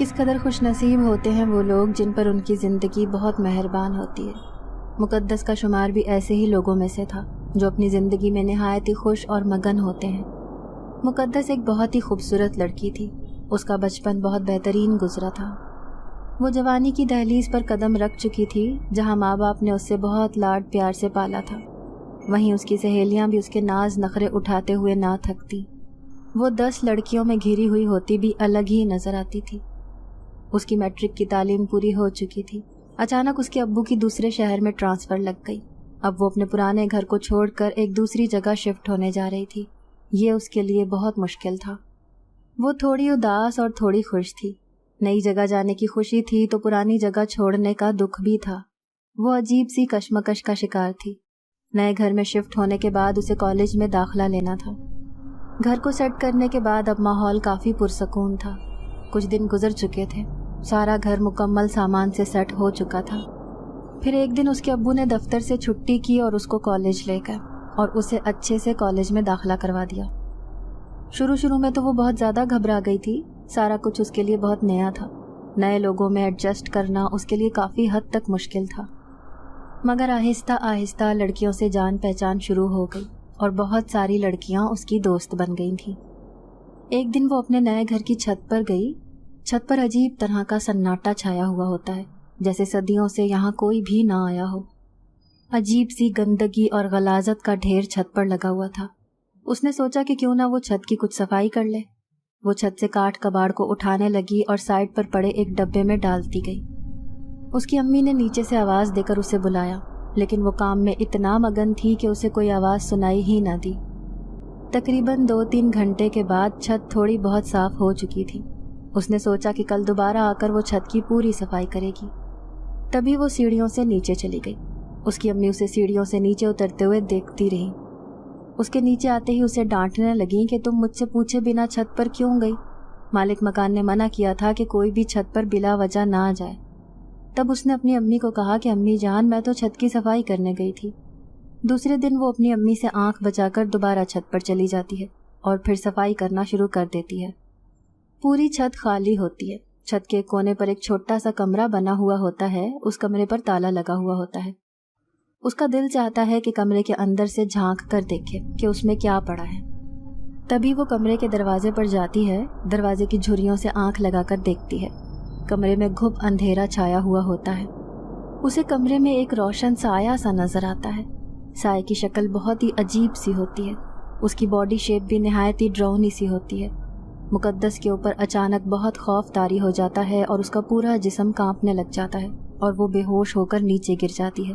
کس قدر خوش نصیب ہوتے ہیں وہ لوگ جن پر ان کی زندگی بہت مہربان ہوتی ہے۔ مقدس کا شمار بھی ایسے ہی لوگوں میں سے تھا جو اپنی زندگی میں نہایت ہی خوش اور مگن ہوتے ہیں۔ مقدس ایک بہت ہی خوبصورت لڑکی تھی۔ اس کا بچپن بہت بہترین گزرا تھا۔ وہ جوانی کی دہلیز پر قدم رکھ چکی تھی جہاں ماں باپ نے اس سے بہت لاڈ پیار سے پالا تھا۔ وہیں اس کی سہیلیاں بھی اس کے ناز نخرے اٹھاتے ہوئے نہ تھکتی۔ وہ 10 لڑکیوں میں گھری ہوئی ہوتی بھی الگ ہی نظر آتی تھی۔ اس کی میٹرک کی تعلیم پوری ہو چکی تھی۔ اچانک اس کے ابو کی دوسرے شہر میں ٹرانسفر لگ گئی۔ اب وہ اپنے پرانے گھر کو چھوڑ کر ایک دوسری جگہ شفٹ ہونے جا رہی تھی۔ یہ اس کے لیے بہت مشکل تھا۔ وہ تھوڑی اداس اور تھوڑی خوش تھی۔ نئی جگہ جانے کی خوشی تھی تو پرانی جگہ چھوڑنے کا دکھ بھی تھا۔ وہ عجیب سی کشمکش کا شکار تھی۔ نئے گھر میں شفٹ ہونے کے بعد اسے کالج میں داخلہ لینا تھا۔ گھر کو سیٹ کرنے کے بعد اب ماحول کافی پرسکون تھا۔ کچھ دن گزر چکے تھے۔ سارا گھر مکمل سامان سے سیٹ ہو چکا تھا۔ پھر ایک دن اس کے ابو نے دفتر سے چھٹی کی اور اس کو کالج لے گئے اور اسے اچھے سے کالج میں داخلہ کروا دیا۔ شروع میں تو وہ بہت زیادہ گھبرا گئی تھی۔ سارا کچھ اس کے لیے بہت نیا تھا۔ نئے لوگوں میں ایڈجسٹ کرنا اس کے لیے کافی حد تک مشکل تھا، مگر آہستہ آہستہ لڑکیوں سے جان پہچان شروع ہو گئی اور بہت ساری لڑکیاں اس کی دوست بن گئی تھیں۔ ایک دن وہ اپنے نئے گھر کی چھت پر گئی۔ چھت پر عجیب طرح کا سناٹا چھایا ہوا ہوتا ہے، جیسے صدیوں سے یہاں کوئی بھی نہ آیا ہو۔ عجیب سی گندگی اور غلاظت کا ڈھیر چھت پر لگا ہوا تھا۔ اس نے سوچا کہ کیوں نہ وہ چھت کی کچھ صفائی کر لے۔ وہ چھت سے کاٹ کباڑ کو اٹھانے لگی اور سائڈ پر پڑے ایک ڈبے میں ڈالتی گئی۔ اس کی امی نے نیچے سے آواز دے کر اسے بلایا، لیکن وہ کام میں اتنا مگن تھی کہ اسے کوئی آواز سنائی ہی نہ دی۔ تقریباً 2-3 گھنٹے کے بعد چھت تھوڑی بہت صاف ہو چکی تھی۔ اس نے سوچا کہ کل دوبارہ آ کر وہ چھت کی پوری صفائی کرے گی۔ تبھی وہ سیڑھیوں سے نیچے چلی گئی۔ اس کی امی اسے سیڑھیوں سے نیچے اترتے ہوئے دیکھتی رہی۔ اس کے نیچے آتے ہی اسے ڈانٹنے لگیں کہ تم مجھ سے پوچھے بنا چھت پر کیوں گئی؟ مالک مکان نے منع کیا تھا کہ کوئی بھی چھت پر بلا وجہ نہ جائے۔ تب اس نے اپنی امی کو کہا کہ امی جان، میں تو چھت کی صفائی کرنے گئی تھی۔ دوسرے دن وہ اپنی امی سے آنکھ بچا کر دوبارہ چھت پر چلی جاتی ہے اور پھر صفائی کرنا شروع کر دیتی ہے۔ پوری چھت خالی ہوتی ہے۔ چھت کے کونے پر ایک چھوٹا سا کمرہ بنا ہوا ہوتا ہے۔ اس کمرے پر تالا لگا ہوا ہوتا ہے۔ اس کا دل چاہتا ہے کہ کمرے کے اندر سے جھانک کر دیکھے کہ اس میں کیا پڑا ہے۔ تبھی وہ کمرے کے دروازے پر جاتی ہے۔ دروازے کی جھریوں سے آنکھ لگا کر دیکھتی ہے۔ کمرے میں گھپ اندھیرا چھایا ہوا ہوتا ہے۔ اسے کمرے میں ایک روشن سایہ سا نظر آتا ہے۔ سائے کی شکل بہت ہی عجیب سی ہوتی ہے۔ اس کی باڈی شیپ بھی نہایت ہی ڈراؤنی سی ہوتی ہے۔ مقدس کے اوپر اچانک بہت خوف طاری ہو جاتا ہے اور اس کا پورا جسم کانپنے لگ جاتا ہے اور وہ بے ہوش ہو کر نیچے گر جاتی ہے۔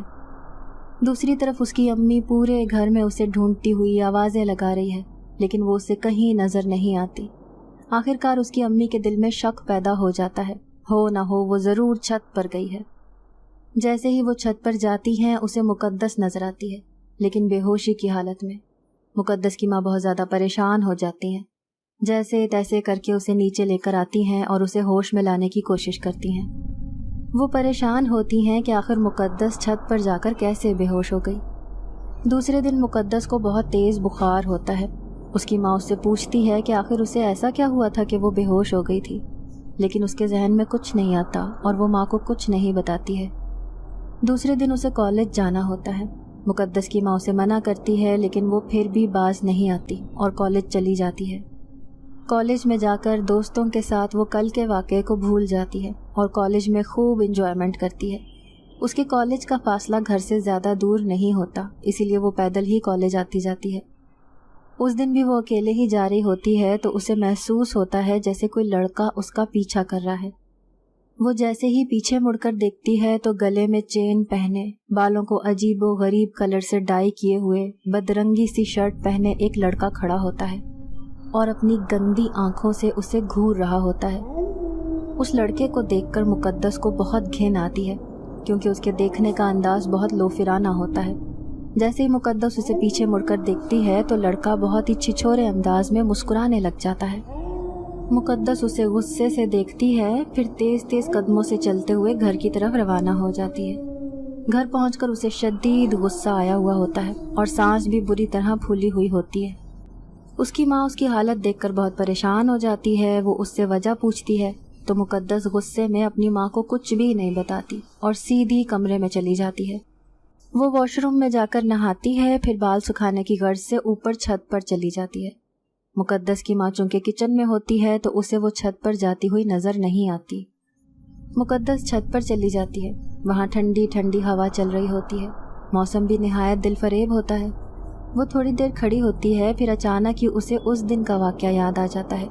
دوسری طرف اس کی امی پورے گھر میں اسے ڈھونڈتی ہوئی آوازیں لگا رہی ہے، لیکن وہ اسے کہیں نظر نہیں آتی۔ آخرکار اس کی امی کے دل میں شک پیدا ہو جاتا ہے، ہو نہ ہو وہ ضرور چھت پر گئی ہے۔ جیسے ہی وہ چھت پر جاتی ہیں اسے مقدس نظر آتی ہے، لیکن بے ہوشی کی حالت میں۔ مقدس کی ماں بہت زیادہ پریشان ہو جاتی ہیں۔ جیسے تیسے کر کے اسے نیچے لے کر آتی ہیں اور اسے ہوش میں لانے کی کوشش کرتی ہیں۔ وہ پریشان ہوتی ہیں کہ آخر مقدس چھت پر جا کر کیسے بے ہوش ہو گئی۔ دوسرے دن مقدس کو بہت تیز بخار ہوتا ہے۔ اس کی ماں اس سے پوچھتی ہے کہ آخر اسے ایسا کیا ہوا تھا کہ وہ بے ہوش ہو گئی تھی، لیکن اس کے ذہن میں کچھ نہیں آتا اور وہ ماں کو کچھ نہیں بتاتی ہے۔ دوسرے دن اسے کالج جانا ہوتا ہے۔ مقدس کی ماں اسے منع کرتی ہے، لیکن وہ پھر بھی باز نہیں آتی اور کالج چلی جاتی ہے۔ کالج میں جا کر دوستوں کے ساتھ وہ کل کے واقعے کو بھول جاتی ہے اور کالج میں خوب انجوائمنٹ کرتی ہے۔ اس کے کالج کا فاصلہ گھر سے زیادہ دور نہیں ہوتا، اسی لیے وہ پیدل ہی کالج آتی جاتی ہے۔ اس دن بھی وہ اکیلے ہی جا رہی ہوتی ہے تو اسے محسوس ہوتا ہے جیسے کوئی لڑکا اس کا پیچھا کر رہا ہے۔ وہ جیسے ہی پیچھے مڑ کر دیکھتی ہے تو گلے میں چین پہنے، بالوں کو عجیب و غریب کلر سے ڈائی کیے ہوئے، بدرنگی سی شرٹ پہنے ایک لڑکا کھڑا ہوتا ہے اور اپنی گندی آنکھوں سے اسے گھور رہا ہوتا ہے۔ اس لڑکے کو دیکھ کر مقدس کو بہت گھن آتی ہے، کیونکہ اس کے دیکھنے کا انداز بہت لوفرانہ ہوتا ہے۔ جیسے ہی مقدس اسے پیچھے مڑ کر دیکھتی ہے تو لڑکا بہت ہی چھچھورے انداز میں مسکرانے لگ جاتا ہے۔ مقدس اسے غصے سے دیکھتی ہے، پھر تیز تیز قدموں سے چلتے ہوئے گھر کی طرف روانہ ہو جاتی ہے۔ گھر پہنچ کر اسے شدید غصہ آیا ہوا ہوتا ہے اور سانس بھی بری طرح پھولی ہوئی ہوتی ہے۔ اس کی ماں اس کی حالت دیکھ کر بہت پریشان ہو جاتی ہے۔ وہ اس سے وجہ پوچھتی ہے تو مقدس غصے میں اپنی ماں کو کچھ بھی نہیں بتاتی اور سیدھی کمرے میں چلی جاتی ہے۔ وہ واش روم میں جا کر نہاتی ہے، پھر بال سکھانے کی غرض سے اوپر چھت پر چلی جاتی ہے۔ مقدس کی ماں چونکہ کچن میں ہوتی ہے تو اسے وہ چھت پر جاتی ہوئی نظر نہیں آتی۔ مقدس چھت پر چلی جاتی ہے، وہاں ٹھنڈی ٹھنڈی ہوا چل رہی ہوتی ہے، موسم بھی نہایت دل فریب ہوتا ہے۔ وہ تھوڑی دیر کھڑی ہوتی ہے، پھر اچانک ہی اسے اس دن کا واقعہ یاد آ جاتا ہے۔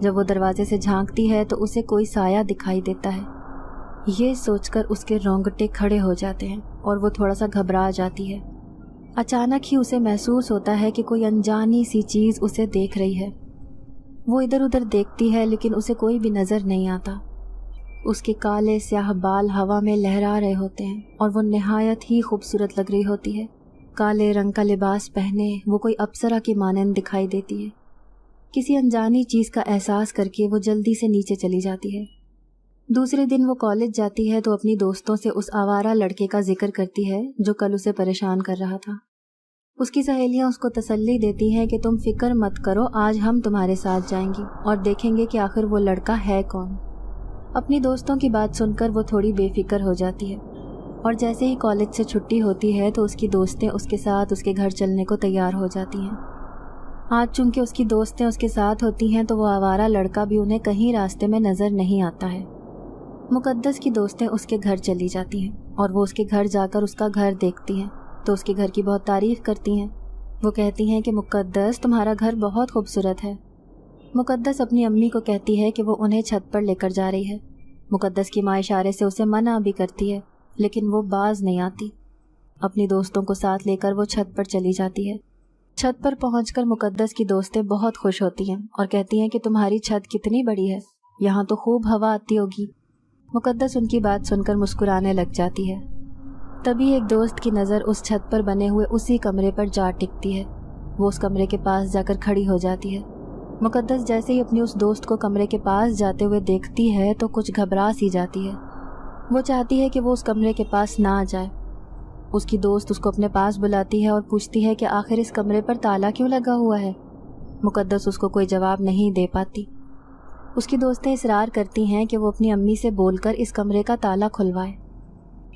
جب وہ دروازے سے جھانکتی ہے تو اسے کوئی سایہ دکھائی دیتا ہے۔ یہ سوچ کر اس کے رونگٹے کھڑے ہو جاتے ہیں اور وہ تھوڑا سا گھبرا جاتی ہے۔ اچانک ہی اسے محسوس ہوتا ہے کہ کوئی انجانی سی چیز اسے دیکھ رہی ہے۔ وہ ادھر ادھر دیکھتی ہے لیکن اسے کوئی بھی نظر نہیں آتا۔ اس کے کالے سیاہ بال ہوا میں لہرا رہے ہوتے ہیں اور وہ نہایت ہی خوبصورت لگ رہی ہوتی ہے۔ کالے رنگ کا لباس پہنے وہ کوئی اپسرا کی مانند دکھائی دیتی ہے۔ کسی انجانی چیز کا احساس کر کے وہ جلدی سے نیچے چلی جاتی ہے۔ دوسرے دن وہ کالج جاتی ہے تو اپنی دوستوں سے اس آوارہ لڑکے کا ذکر کرتی ہے جو کل اسے پریشان کر رہا تھا۔ اس کی سہیلیاں اس کو تسلی دیتی ہیں کہ تم فکر مت کرو، آج ہم تمہارے ساتھ جائیں گی اور دیکھیں گے کہ آخر وہ لڑکا ہے کون۔ اپنی دوستوں کی بات سن کر وہ تھوڑی بے فکر ہو جاتی ہے اور جیسے ہی کالج سے چھٹی ہوتی ہے تو اس کی دوستیں اس کے ساتھ اس کے گھر چلنے کو تیار ہو جاتی ہیں۔ آج چونکہ اس کی دوستیں اس کے ساتھ ہوتی ہیں تو وہ آوارہ لڑکا بھی انہیں کہیں راستے میں نظر نہیں آتا ہے۔ مقدس کی دوستیں اس کے گھر چلی جاتی ہیں اور وہ اس کے گھر جا کر اس کا گھر دیکھتی ہیں تو اس کے گھر کی بہت تعریف کرتی ہیں۔ وہ کہتی ہیں کہ مقدس تمہارا گھر بہت خوبصورت ہے۔ مقدس اپنی امی کو کہتی ہے کہ وہ انہیں چھت پر لے کر جا رہی ہے۔ مقدس کی ماں اشارے سے اسے منع بھی کرتی ہے لیکن وہ باز نہیں آتی۔ اپنی دوستوں کو ساتھ لے کر وہ چھت پر چلی جاتی ہے۔ چھت پر پہنچ کر مقدس کی دوستیں بہت خوش ہوتی ہیں اور کہتی ہیں کہ تمہاری چھت کتنی بڑی ہے، یہاں تو خوب ہوا آتی ہوگی۔ مقدس ان کی بات سن کر مسکرانے لگ جاتی ہے۔ تبھی ایک دوست کی نظر اس چھت پر بنے ہوئے اسی کمرے پر جا ٹکتی ہے۔ وہ اس کمرے کے پاس جا کر کھڑی ہو جاتی ہے۔ مقدس جیسے ہی اپنی اس دوست کو کمرے کے پاس جاتے ہوئے دیکھتی ہے تو کچھ گھبرا سی جاتی ہے۔ وہ چاہتی ہے کہ وہ اس کمرے کے پاس نہ جائے۔ اس کی دوست اس کو اپنے پاس بلاتی ہے اور پوچھتی ہے کہ آخر اس کمرے پر تالا کیوں لگا ہوا ہے۔ مقدس اس کو کوئی جواب نہیں دے پاتی۔ اس کی دوستیں اصرار کرتی ہیں کہ وہ اپنی امی سے بول کر اس کمرے کا تالا کھلوائے،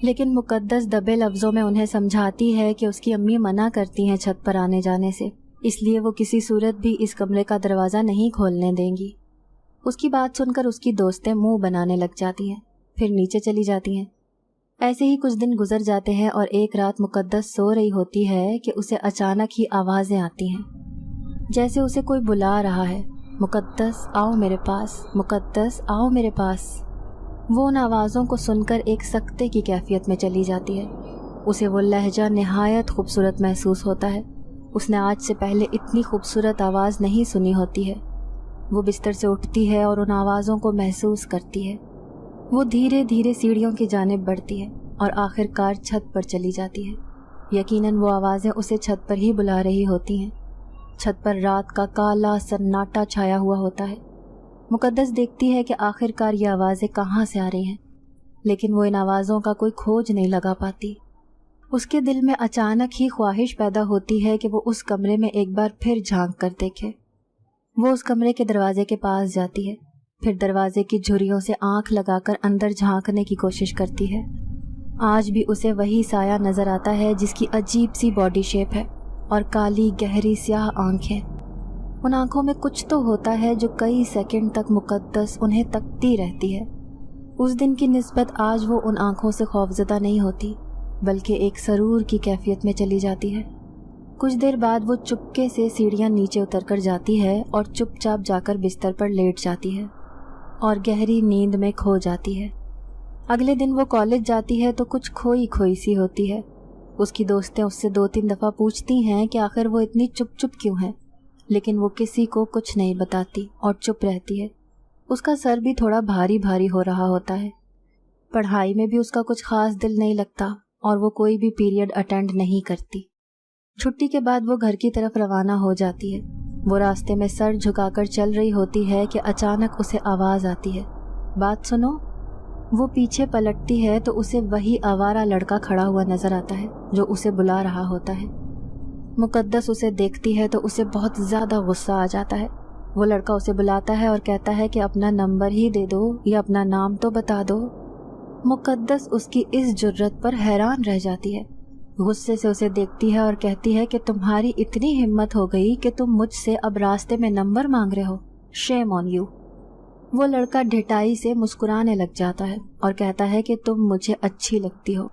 لیکن مقدس دبے لفظوں میں انہیں سمجھاتی ہے کہ اس کی امی منع کرتی ہیں چھت پر آنے جانے سے، اس لیے وہ کسی صورت بھی اس کمرے کا دروازہ نہیں کھولنے دیں گی۔ اس کی بات سن کر اس کی دوستیں منہ بنانے لگ جاتی ہیں، پھر نیچے چلی جاتی ہیں۔ ایسے ہی کچھ دن گزر جاتے ہیں اور ایک رات مقدس سو رہی ہوتی ہے کہ اسے اچانک ہی آوازیں آتی ہیں، جیسے اسے کوئی بلا رہا ہے، مقدس آؤ میرے پاس، مقدس آؤ میرے پاس۔ وہ ان آوازوں کو سن کر ایک سکتے کی کیفیت میں چلی جاتی ہے۔ اسے وہ لہجہ نہایت خوبصورت محسوس ہوتا ہے۔ اس نے آج سے پہلے اتنی خوبصورت آواز نہیں سنی ہوتی ہے۔ وہ بستر سے اٹھتی ہے اور ان آوازوں کو محسوس کرتی ہے۔ وہ دھیرے دھیرے سیڑھیوں کی جانب بڑھتی ہے اور آخر کار چھت پر چلی جاتی ہے۔ یقیناً وہ آوازیں اسے چھت پر ہی بلا رہی ہوتی ہیں۔ چھت پر رات کا کالا سناٹا چھایا ہوا ہوتا ہے۔ مقدس دیکھتی ہے کہ آخر کار یہ آوازیں کہاں سے آ رہی ہیں، لیکن وہ ان آوازوں کا کوئی کھوج نہیں لگا پاتی۔ اس کے دل میں اچانک ہی خواہش پیدا ہوتی ہے کہ وہ اس کمرے میں ایک بار پھر جھانک کر دیکھے۔ وہ اس کمرے کے دروازے کے پاس جاتی ہے، پھر دروازے کی جھریوں سے آنکھ لگا کر اندر جھانکنے کی کوشش کرتی ہے۔ آج بھی اسے وہی سایہ نظر آتا ہے جس کی عجیب سی باڈی شیپ ہے اور کالی گہری سیاہ آنکھیں۔ ان آنکھوں میں کچھ تو ہوتا ہے جو کئی سیکنڈ تک مقدس انہیں تکتی رہتی ہے۔ اس دن کی نسبت آج وہ ان آنکھوں سے خوفزدہ نہیں ہوتی، بلکہ ایک سرور کی کیفیت میں چلی جاتی ہے۔ کچھ دیر بعد وہ چپکے سے سیڑھیاں نیچے اتر کر جاتی ہے اور چپ چاپ جا کر بستر پر لیٹ جاتی ہے اور گہری نیند میں کھو جاتی ہے۔ اگلے دن وہ کالج جاتی ہے تو کچھ کھوئی کھوئی سی ہوتی ہے۔ اس کی دوستیں اس سے 2-3 دفعہ پوچھتی ہیں کہ آخر وہ اتنی چپ چپ کیوں ہے، لیکن وہ کسی کو کچھ نہیں بتاتی اور چپ رہتی ہے۔ اس کا سر بھی تھوڑا بھاری بھاری ہو رہا ہوتا ہے۔ پڑھائی میں بھی اس کا کچھ خاص دل نہیں لگتا اور وہ کوئی بھی پیریڈ اٹینڈ نہیں کرتی۔ چھٹی کے بعد وہ گھر کی طرف روانہ ہو جاتی ہے۔ وہ راستے میں سر جھکا کر چل رہی ہوتی ہے کہ اچانک اسے آواز آتی ہے، بات سنو۔ وہ پیچھے پلٹتی ہے تو اسے وہی آوارہ لڑکا کھڑا ہوا نظر آتا ہے جو اسے بلا رہا ہوتا ہے۔ مقدس اسے دیکھتی ہے تو اسے بہت زیادہ غصہ آ جاتا ہے۔ وہ لڑکا اسے بلاتا ہے اور کہتا ہے کہ اپنا نمبر ہی دے دو یا اپنا نام تو بتا دو۔ مقدس اس کی اس جرت پر حیران رہ جاتی ہے، غصے سے اسے دیکھتی ہے اور کہتی ہے کہ تمہاری اتنی ہمت ہو گئی کہ تم مجھ سے اب راستے میں نمبر مانگ رہے ہو، شیم آن یو۔ وہ لڑکا ڈھٹائی سے مسکرانے لگ جاتا ہے اور کہتا ہے کہ تم مجھے اچھی لگتی ہو۔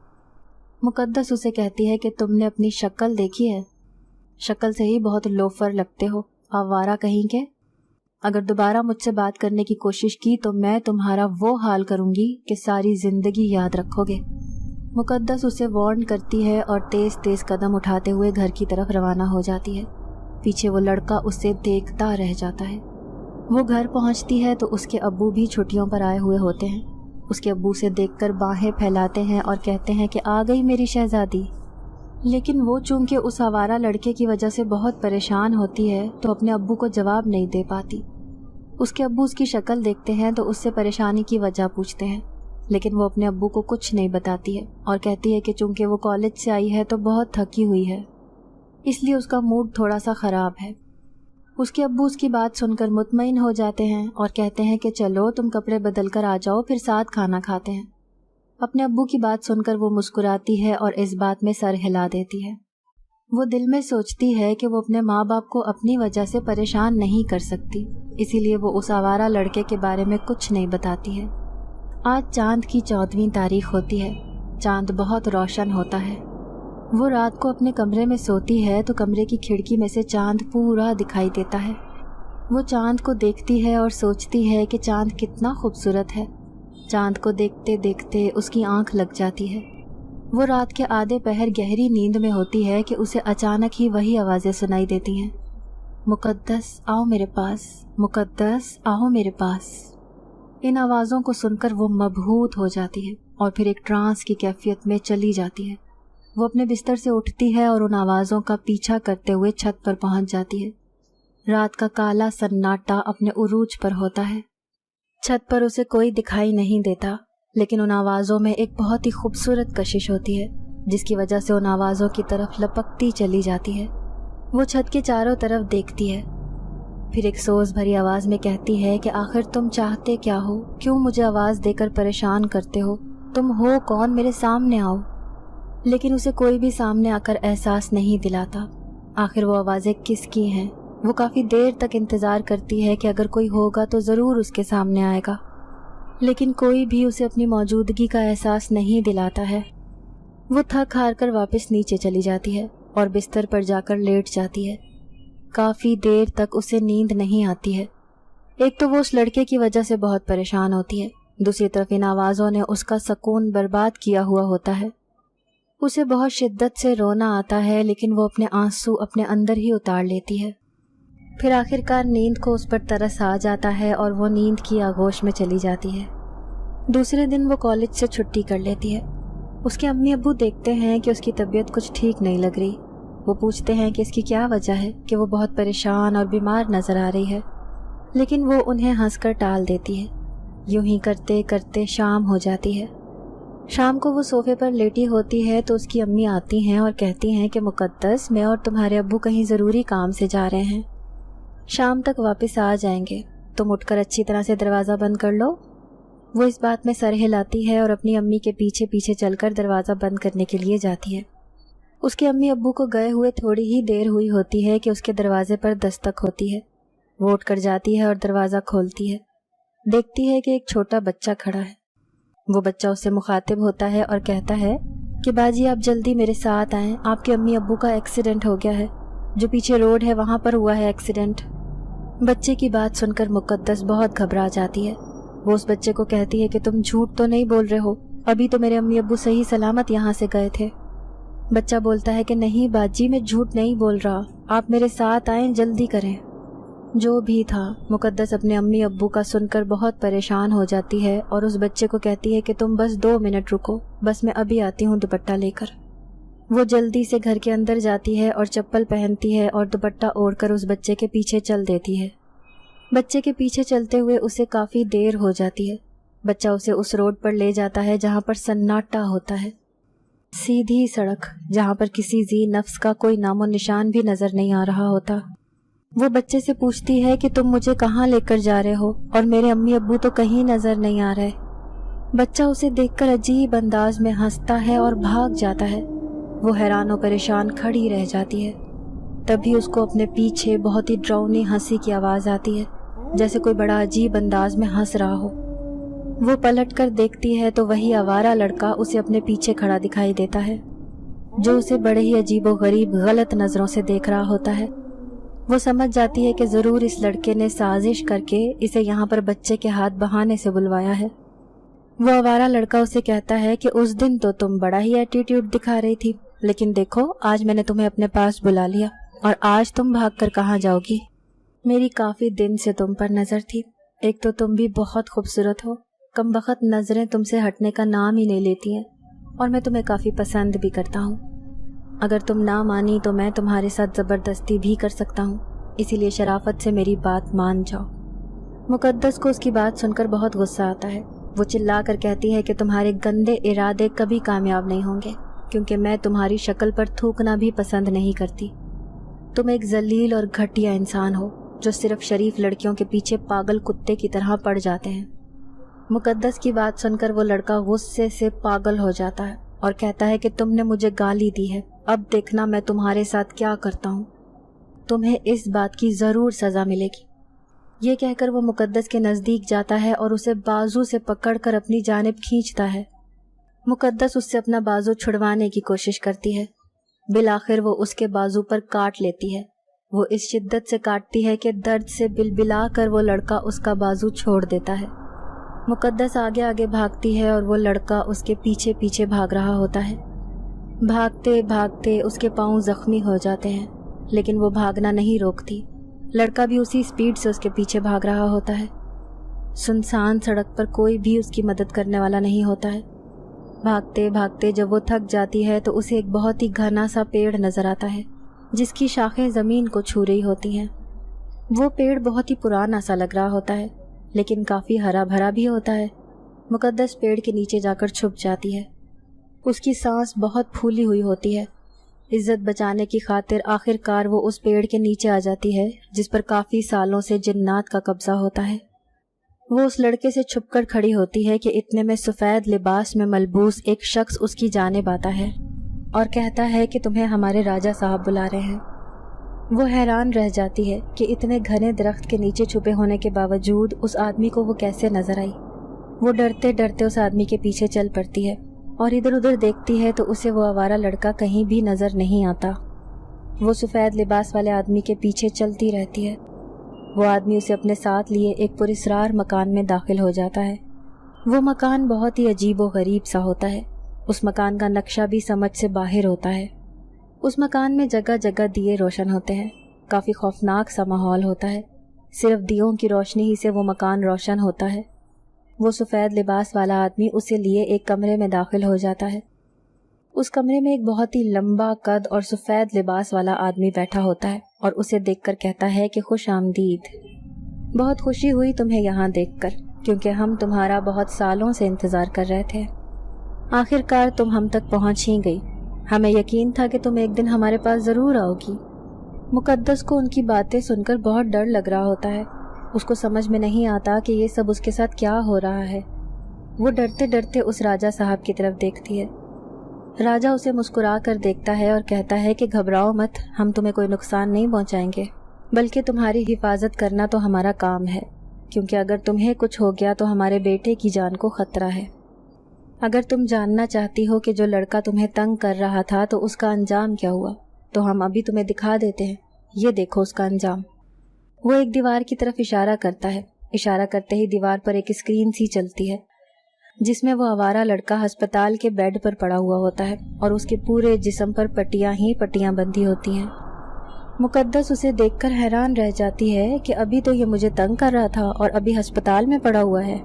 مقدس اسے کہتی ہے کہ تم نے اپنی شکل دیکھی ہے؟ شکل سے ہی بہت لوفر لگتے ہو، آوارہ کہیں کے۔ اگر دوبارہ مجھ سے بات کرنے کی کوشش کی تو میں تمہارا وہ حال کروں گی کہ ساری زندگی یاد رکھو گے۔ مقدس اسے وارن کرتی ہے اور تیز تیز قدم اٹھاتے ہوئے گھر کی طرف روانہ ہو جاتی ہے۔ پیچھے وہ لڑکا اسے دیکھتا رہ جاتا ہے۔ وہ گھر پہنچتی ہے تو اس کے ابو بھی چھٹیوں پر آئے ہوئے ہوتے ہیں۔ اس کے ابو سے دیکھ کر باہیں پھیلاتے ہیں اور کہتے ہیں کہ آ گئی میری شہزادی۔ لیکن وہ چونکہ اس آوارہ لڑکے کی وجہ سے بہت پریشان ہوتی ہے تو اپنے ابو کو جواب نہیں دے پاتی۔ اس کے ابو اس کی شکل دیکھتے ہیں تو اس سے پریشانی کی وجہ پوچھتے ہیں، لیکن وہ اپنے ابو کو کچھ نہیں بتاتی ہے اور کہتی ہے کہ چونکہ وہ کالج سے آئی ہے تو بہت تھکی ہوئی ہے، اس لیے اس کا موڈ تھوڑا سا خراب ہے۔ اس کے ابو اس کی بات سن کر مطمئن ہو جاتے ہیں اور کہتے ہیں کہ چلو تم کپڑے بدل کر آ جاؤ، پھر ساتھ کھانا کھاتے ہیں۔ اپنے ابو کی بات سن کر وہ مسکراتی ہے اور اس بات میں سر ہلا دیتی ہے۔ وہ دل میں سوچتی ہے کہ وہ اپنے ماں باپ کو اپنی وجہ سے پریشان نہیں کر سکتی، اسی لیے وہ اس آوارہ لڑکے کے بارے میں کچھ نہیں بتاتی ہے۔ آج چاند کی 14ویں تاریخ ہوتی ہے۔ چاند بہت روشن ہوتا ہے۔ وہ رات کو اپنے کمرے میں سوتی ہے تو کمرے کی کھڑکی میں سے چاند پورا دکھائی دیتا ہے۔ وہ چاند کو دیکھتی ہے اور سوچتی ہے کہ چاند کتنا خوبصورت ہے۔ چاند کو دیکھتے دیکھتے اس کی آنکھ لگ جاتی ہے۔ وہ رات کے آدھے پہر گہری نیند میں ہوتی ہے کہ اسے اچانک ہی وہی آوازیں سنائی دیتی ہیں، مقدس آؤ میرے پاس، مقدس آؤ میرے پاس۔ ان آوازوں کو سن کر وہ مبہوت ہو جاتی ہے اور پھر ایک ٹرانس کی کیفیت میں چلی جاتی ہے۔ وہ اپنے بستر سے اٹھتی ہے اور ان آوازوں کا پیچھا کرتے ہوئے چھت پر پہنچ جاتی ہے۔ رات کا کالا سناٹا اپنے عروج پر ہوتا ہے۔ چھت پر اسے کوئی دکھائی نہیں دیتا، لیکن ان آوازوں میں ایک بہت ہی خوبصورت کشش ہوتی ہے جس کی وجہ سے ان آوازوں کی طرف لپکتی چلی جاتی ہے۔ وہ چھت کے چاروں طرف دیکھتی ہے، پھر ایک سوز بھری آواز میں کہتی ہے کہ آخر تم چاہتے کیا ہو؟ کیوں مجھے آواز دے کر پریشان کرتے ہو؟ تم ہو کون؟ میرے سامنے آؤ۔ لیکن اسے کوئی بھی سامنے آ کر احساس نہیں دلاتا۔ آخر وہ آوازیں کس کی ہیں؟ وہ کافی دیر تک انتظار کرتی ہے کہ اگر کوئی ہوگا تو ضرور اس کے سامنے آئے گا، لیکن کوئی بھی اسے اپنی موجودگی کا احساس نہیں دلاتا ہے۔ وہ تھک ہار کر واپس نیچے چلی جاتی ہے اور بستر پر جا کر لیٹ جاتی ہے۔ کافی دیر تک اسے نیند نہیں آتی ہے۔ ایک تو وہ اس لڑکے کی وجہ سے بہت پریشان ہوتی ہے، دوسری طرف ان آوازوں نے اس کا سکون برباد کیا ہوا ہوتا ہے۔ اسے بہت شدت سے رونا آتا ہے، لیکن وہ اپنے آنسو اپنے اندر ہی اتار لیتی ہے۔ پھر آخر کار نیند کو اس پر ترس آ جاتا ہے اور وہ نیند کی آغوش میں چلی جاتی ہے۔ دوسرے دن وہ کالج سے چھٹی کر لیتی ہے۔ اس کے امی ابو دیکھتے ہیں کہ اس کی طبیعت کچھ ٹھیک نہیں لگ رہی۔ وہ پوچھتے ہیں کہ اس کی کیا وجہ ہے کہ وہ بہت پریشان اور بیمار نظر آ رہی ہے، لیکن وہ انہیں ہنس کر ٹال دیتی ہے۔ یوں ہی کرتے کرتے شام ہو جاتی ہے۔ شام کو وہ صوفے پر لیٹی ہوتی ہے تو اس کی امی آتی ہیں اور کہتی ہیں کہ مقدس، میں اور تمہارے ابو کہیں ضروری کام سے جا رہے ہیں، شام تک واپس آ جائیں گے، تم اٹھ کر اچھی طرح سے دروازہ بند کر لو۔ وہ اس بات میں سر ہلاتی ہے اور اپنی امی کے پیچھے پیچھے چل کر دروازہ بند کرنے کے لیے جاتی ہے۔ اس کے امی ابو کو گئے ہوئے تھوڑی ہی دیر ہوئی ہوتی ہے کہ اس کے دروازے پر دستک ہوتی ہے۔ وہ اٹھ کر جاتی ہے اور دروازہ کھولتی ہے۔ دیکھتی ہے کہ ایک چھوٹا بچہ کھڑا ہے۔ وہ بچہ اس سے مخاطب ہوتا ہے اور کہتا ہے کہ باجی آپ جلدی میرے ساتھ آئیں، آپ کے امی ابو کا ایکسیڈنٹ ہو گیا ہے، جو پیچھے روڈ ہے وہاں پر ہوا ہے ایکسیڈنٹ۔ بچے کی بات سن کر مقدس بہت گھبرا جاتی ہے۔ وہ اس بچے کو کہتی ہے کہ تم جھوٹ تو نہیں بول رہے ہو، ابھی تو میرے امی ابو صحیح سلامت یہاں سے گئے تھے۔ بچہ بولتا ہے کہ نہیں باجی، میں جھوٹ نہیں بول رہا، آپ میرے ساتھ آئیں، جلدی کریں۔ جو بھی تھا، مقدس اپنے امی ابو کا سن کر بہت پریشان ہو جاتی ہے اور اس بچے کو کہتی ہے کہ تم بس 2 منٹ رکو، بس میں ابھی آتی ہوں دوپٹہ لے کر۔ وہ جلدی سے گھر کے اندر جاتی ہے اور چپل پہنتی ہے اور دوپٹہ اوڑھ کر اس بچے کے پیچھے چل دیتی ہے۔ بچے کے پیچھے چلتے ہوئے اسے کافی دیر ہو جاتی ہے۔ بچہ اسے اس روڈ پر لے جاتا ہے جہاں پر سناٹا ہوتا ہے، سیدھی سڑک جہاں پر کسی ذی نفس کا کوئی نام و نشان بھی نظر نہیں آ رہا ہوتا۔ وہ بچے سے پوچھتی ہے کہ تم مجھے کہاں لے کر جا رہے ہو اور میرے امی ابو تو کہیں نظر نہیں آ رہے۔ بچہ اسے دیکھ کر عجیب انداز میں ہنستا ہے اور بھاگ جاتا ہے۔ وہ حیران و پریشان کھڑی رہ جاتی ہے۔ تبھی اس کو اپنے پیچھے بہت ہی ڈراؤنی ہنسی کی آواز آتی ہے، جیسے کوئی بڑا عجیب انداز میں ہنس رہا ہو۔ وہ پلٹ کر دیکھتی ہے تو وہی آوارہ لڑکا اسے اپنے پیچھے کھڑا دکھائی دیتا ہے، جو اسے بڑے ہی عجیب و غریب غلط نظروں سے دیکھ رہا ہوتا ہے۔ وہ سمجھ جاتی ہے کہ ضرور اس لڑکے نے سازش کر کے اسے یہاں پر بچے کے ہاتھ بہانے سے بلوایا ہے۔ وہ آوارہ لڑکا اسے کہتا ہے کہ اس دن تو تم بڑا ہی ایٹیٹیوڈ دکھا رہی تھی، لیکن دیکھو آج میں نے تمہیں اپنے پاس بلا لیا، اور آج تم بھاگ کر کہاں جاؤ گی؟ میری کافی دن سے تم پر نظر تھی، ایک تو تم بھی بہت خوبصورت ہو، کم بخت نظریں تم سے ہٹنے کا نام ہی نہیں لیتی ہیں، اور میں تمہیں کافی پسند بھی کرتا ہوں۔ اگر تم نہ مانی تو میں تمہارے ساتھ زبردستی بھی کر سکتا ہوں، اسی لیے شرافت سے میری بات مان جاؤ۔ مقدس کو اس کی بات سن کر بہت غصہ آتا ہے۔ وہ چلا کر کہتی ہے کہ تمہارے گندے ارادے کبھی کامیاب نہیں ہوں گے، کیونکہ میں تمہاری شکل پر تھوکنا بھی پسند نہیں کرتی۔ تم ایک ذلیل اور گھٹیا انسان ہو جو صرف شریف لڑکیوں کے پیچھے پاگل کتے کی طرح پڑ جاتے ہیں۔ مقدس کی بات سن کر وہ لڑکا غصے سے پاگل ہو جاتا ہے اور کہتا ہے کہ تم نے مجھے گالی دی ہے، اب دیکھنا میں تمہارے ساتھ کیا کرتا ہوں، تمہیں اس بات کی ضرور سزا ملے گی۔ یہ کہہ کر وہ مقدس کے نزدیک جاتا ہے اور اسے بازو سے پکڑ کر اپنی جانب کھینچتا ہے۔ مقدس اس سے اپنا بازو چھڑوانے کی کوشش کرتی ہے، بالآخر وہ اس کے بازو پر کاٹ لیتی ہے۔ وہ اس شدت سے کاٹتی ہے کہ درد سے بلبلا کر وہ لڑکا اس کا بازو چھوڑ دیتا ہے۔ مقدس آگے آگے بھاگتی ہے اور وہ لڑکا اس کے پیچھے پیچھے بھاگ رہا ہوتا ہے۔ بھاگتے بھاگتے اس کے پاؤں زخمی ہو جاتے ہیں، لیکن وہ بھاگنا نہیں روکتی۔ لڑکا بھی اسی سپیڈ سے اس کے پیچھے بھاگ رہا ہوتا ہے۔ سنسان سڑک پر کوئی بھی اس کی مدد کرنے والا نہیں ہوتا ہے۔ بھاگتے بھاگتے جب وہ تھک جاتی ہے تو اسے ایک بہت ہی گھنا سا پیڑ نظر آتا ہے جس کی شاخیں زمین کو چھو رہی ہوتی ہیں۔ وہ پیڑ بہت ہی پرانا سا لگ رہا ہوتا ہے، لیکن کافی ہرا بھرا بھی ہوتا ہے۔ مقدس پیڑ کے نیچے جا کر چھپ جاتی ہے۔ اس کی سانس بہت پھولی ہوئی ہوتی ہے۔ عزت بچانے کی خاطر آخر کار وہ اس پیڑ کے نیچے آ جاتی ہے جس پر کافی سالوں سے جنات کا قبضہ ہوتا ہے۔ وہ اس لڑکے سے چھپ کر کھڑی ہوتی ہے کہ اتنے میں سفید لباس میں ملبوس ایک شخص اس کی جانب آتا ہے اور کہتا ہے کہ تمہیں ہمارے راجا صاحب بلا رہے ہیں۔ وہ حیران رہ جاتی ہے کہ اتنے گھنے درخت کے نیچے چھپے ہونے کے باوجود اس آدمی کو وہ کیسے نظر آئی۔ وہ ڈرتے ڈرتے اس آدمی کے پیچھے چل پڑتی ہے اور ادھر ادھر دیکھتی ہے تو اسے وہ آوارہ لڑکا کہیں بھی نظر نہیں آتا۔ وہ سفید لباس والے آدمی کے پیچھے چلتی رہتی ہے۔ وہ آدمی اسے اپنے ساتھ لیے ایک پراسرار مکان میں داخل ہو جاتا ہے۔ وہ مکان بہت ہی عجیب و غریب سا ہوتا ہے۔ اس مکان کا نقشہ بھی سمجھ سے باہر ہوتا ہے۔ اس مکان میں جگہ جگہ دیے روشن ہوتے ہیں۔ کافی خوفناک سا ماحول ہوتا ہے۔ صرف دیوں کی روشنی ہی سے وہ مکان روشن ہوتا ہے۔ وہ سفید لباس والا آدمی اسے لیے ایک کمرے میں داخل ہو جاتا ہے۔ اس کمرے میں ایک بہت ہی لمبا قد اور سفید لباس والا آدمی بیٹھا ہوتا ہے اور اسے دیکھ کر کہتا ہے کہ خوش آمدید، بہت خوشی ہوئی تمہیں یہاں دیکھ کر، کیونکہ ہم تمہارا بہت سالوں سے انتظار کر رہے تھے۔ آخر کار تم ہم تک پہنچ ہی گئی، ہمیں یقین تھا کہ تم ایک دن ہمارے پاس ضرور آؤ گی۔ مقدس کو ان کی باتیں سن کر بہت ڈر لگ رہا ہوتا ہے۔ اس کو سمجھ میں نہیں آتا کہ یہ سب اس کے ساتھ کیا ہو رہا ہے۔ وہ ڈرتے ڈرتے اس راجا صاحب کی طرف دیکھتی ہے۔ راجا اسے مسکرا کر دیکھتا ہے اور کہتا ہے کہ گھبراؤ مت، ہم تمہیں کوئی نقصان نہیں پہنچائیں گے، بلکہ تمہاری حفاظت کرنا تو ہمارا کام ہے، کیونکہ اگر تمہیں کچھ ہو گیا تو ہمارے بیٹے کی جان کو خطرہ ہے۔ اگر تم جاننا چاہتی ہو کہ جو لڑکا تمہیں تنگ کر رہا تھا تو اس کا انجام کیا ہوا، تو ہم ابھی تمہیں دکھا دیتے ہیں، یہ دیکھو اس کا انجام۔ وہ ایک دیوار کی طرف اشارہ کرتا ہے۔ اشارہ کرتے ہی دیوار پر ایک اسکرین سی چلتی ہے جس میں وہ آوارہ لڑکا ہسپتال کے بیڈ پر پڑا ہوا ہوتا ہے اور اس کے پورے جسم پر پٹیاں ہی پٹیاں بندھی ہوتی ہیں۔ مقدس اسے دیکھ کر حیران رہ جاتی ہے کہ ابھی تو یہ مجھے تنگ کر رہا تھا اور ابھی ہسپتال میں پڑا ہوا ہے۔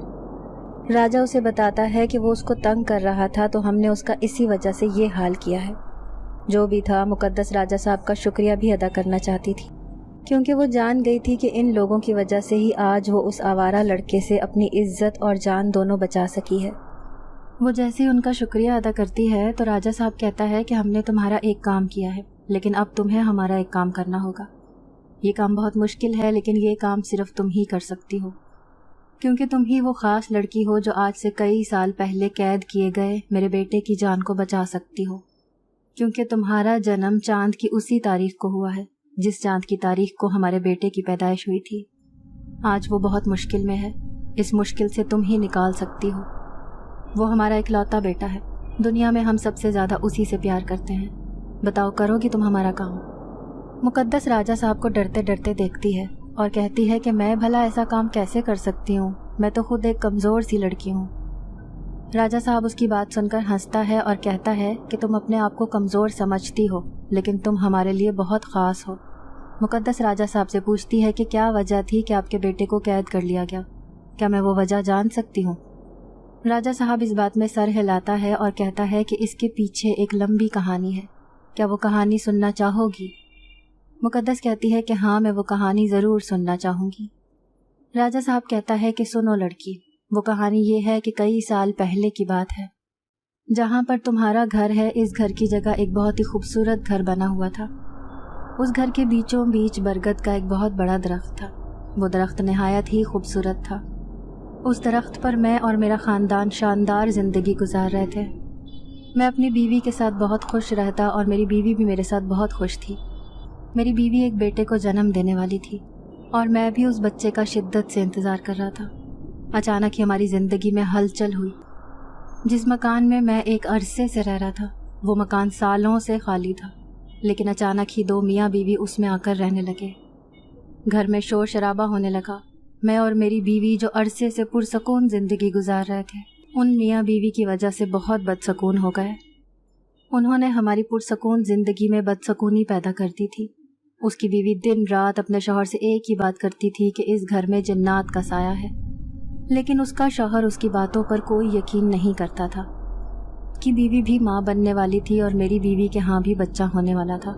راجا اسے بتاتا ہے کہ وہ اس کو تنگ کر رہا تھا تو ہم نے اس کا اسی وجہ سے یہ حال کیا ہے۔ جو بھی تھا، مقدس راجا صاحب کا شکریہ بھی ادا کرنا چاہتی تھی، کیونکہ وہ جان گئی تھی کہ ان لوگوں کی وجہ سے ہی آج وہ اس آوارہ لڑکے سے اپنی عزت اور جان دونوں بچا سکی ہے۔ وہ جیسے ہی ان کا شکریہ ادا کرتی ہے تو راجا صاحب کہتا ہے کہ ہم نے تمہارا ایک کام کیا ہے، لیکن اب تمہیں ہمارا ایک کام کرنا ہوگا۔ یہ کام بہت مشکل ہے، لیکن یہ کام صرف تم ہی کر سکتی ہو، کیونکہ تم ہی وہ خاص لڑکی ہو جو آج سے کئی سال پہلے قید کیے گئے میرے بیٹے کی جان کو بچا سکتی ہو، کیونکہ تمہارا جنم چاند کی اسی تاریخ کو ہوا ہے جس چاند کی تاریخ کو ہمارے بیٹے کی پیدائش ہوئی تھی۔ آج وہ بہت مشکل میں ہے، اس مشکل سے تم ہی نکال سکتی ہو۔ وہ ہمارا اکلوتا بیٹا ہے، دنیا میں ہم سب سے زیادہ اسی سے پیار کرتے ہیں، بتاؤ کرو گی تم ہمارا کام؟ مقدس راجہ صاحب کو ڈرتے ڈرتے دیکھتی ہے اور کہتی ہے کہ میں بھلا ایسا کام کیسے کر سکتی ہوں، میں تو خود ایک کمزور سی لڑکی ہوں۔ راجہ صاحب اس کی بات سن کر ہنستا ہے اور کہتا ہے کہ تم اپنے آپ کو کمزور سمجھتی ہو، لیکن تم ہمارے لیے بہت خاص ہو۔ مقدس راجہ صاحب سے پوچھتی ہے کہ کیا وجہ تھی کہ آپ کے بیٹے کو قید کر لیا گیا، کیا میں وہ وجہ جان سکتی ہوں؟ راجہ صاحب اس بات میں سر ہلاتا ہے اور کہتا ہے کہ اس کے پیچھے ایک لمبی کہانی ہے، کیا وہ کہانی سننا چاہو گی؟ مقدس کہتی ہے کہ ہاں، میں وہ کہانی ضرور سننا چاہوں گی۔ راجہ صاحب کہتا ہے کہ سنو لڑکی، وہ کہانی یہ ہے کہ کئی سال پہلے کی بات ہے، جہاں پر تمہارا گھر ہے اس گھر کی جگہ ایک بہت ہی خوبصورت گھر بنا ہوا تھا۔ اس گھر کے بیچوں بیچ برگد کا ایک بہت بڑا درخت تھا، وہ درخت نہایت ہی خوبصورت تھا۔ اس درخت پر میں اور میرا خاندان شاندار زندگی گزار رہے تھے۔ میں اپنی بیوی کے ساتھ بہت خوش رہتا اور میری بیوی بھی میرے ساتھ بہت خوش تھی۔ میری بیوی ایک بیٹے کو جنم دینے والی تھی اور میں بھی اس بچے کا شدت سے انتظار کر رہا تھا۔ اچانک ہی ہماری زندگی میں ہلچل ہوئی۔ جس مکان میں میں ایک عرصے سے رہ رہا تھا وہ مکان سالوں سے خالی تھا، لیکن اچانک ہی دو میاں بیوی اس میں آ کر رہنے لگے۔ گھر میں شور شرابہ ہونے لگا۔ میں اور میری بیوی جو عرصے سے پرسکون زندگی گزار رہے تھے، ان میاں بیوی کی وجہ سے بہت بدسکون ہو گئے۔ انہوں نے ہماری پرسکون زندگی میں بدسکونی پیدا کر دی تھی۔ اس کی بیوی دن رات اپنے شوہر سے ایک ہی بات کرتی تھی کہ اس گھر میں جنات کا سایہ ہے، لیکن اس کا شوہر اس کی باتوں پر کوئی یقین نہیں کرتا تھا۔ کی بیوی بھی ماں بننے والی تھی اور میری بیوی کے ہاں بھی بچہ ہونے والا تھا۔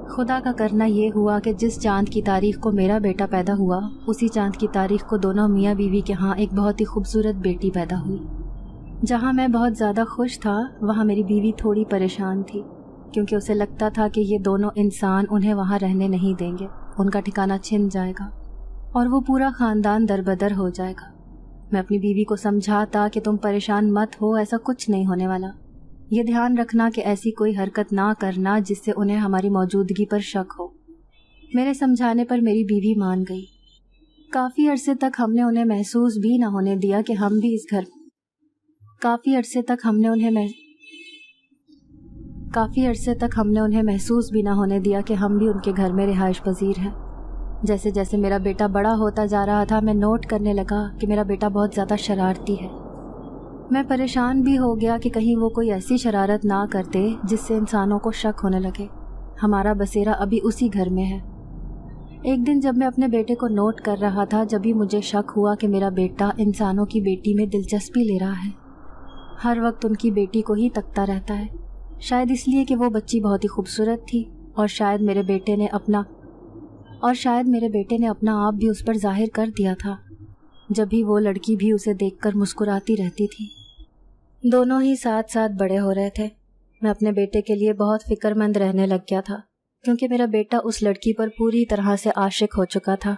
خدا کا کرنا یہ ہوا کہ جس چاند کی تاریخ کو میرا بیٹا پیدا ہوا، اسی چاند کی تاریخ کو دونوں میاں بیوی کے ہاں ایک بہت ہی خوبصورت بیٹی پیدا ہوئی۔ جہاں میں بہت زیادہ خوش تھا، وہاں میری بیوی تھوڑی پریشان تھی، کیونکہ اسے لگتا تھا کہ یہ دونوں انسان انہیں وہاں رہنے نہیں دیں گے، ان کا ٹھکانہ چھن جائے گا اور وہ پورا خاندان دربدر ہو جائے گا۔ میں اپنی بیوی کو سمجھاتا کہ تم پریشان مت ہو، ایسا کچھ نہیں ہونے والا، یہ دھیان رکھنا کہ ایسی کوئی حرکت نہ کرنا جس سے انہیں ہماری موجودگی پر شک ہو۔ میرے سمجھانے پر میری بیوی مان گئی۔ کافی عرصے تک ہم نے انہیں محسوس بھی نہ ہونے دیا کہ ہم بھی اس گھر محسوس بھی نہ ہونے دیا کہ ہم بھی ان کے گھر میں رہائش پذیر ہیں۔ جیسے جیسے میرا بیٹا بڑا ہوتا جا رہا تھا، میں نوٹ کرنے لگا کہ میرا بیٹا بہت زیادہ شرارتی ہے۔ میں پریشان بھی ہو گیا کہ کہیں وہ کوئی ایسی شرارت نہ کرتے جس سے انسانوں کو شک ہونے لگے۔ ہمارا بسیرا ابھی اسی گھر میں ہے۔ ایک دن جب میں اپنے بیٹے کو نوٹ کر رہا تھا، جب ہی مجھے شک ہوا کہ میرا بیٹا انسانوں کی بیٹی میں دلچسپی لے رہا ہے، ہر وقت ان کی بیٹی کو ہی تکتا رہتا ہے، شاید اس لیے کہ وہ بچی بہت ہی خوبصورت تھی، اور شاید میرے بیٹے نے اپنا آپ بھی اس پر ظاہر کر دیا تھا۔ جب بھی وہ لڑکی بھی اسے دیکھ کر مسکراتی رہتی تھی۔ دونوں ہی ساتھ ساتھ بڑے ہو رہے تھے۔ میں اپنے بیٹے کے لیے بہت فکر مند رہنے لگ گیا تھا، کیونکہ میرا بیٹا اس لڑکی پر پوری طرح سے عاشق ہو چکا تھا۔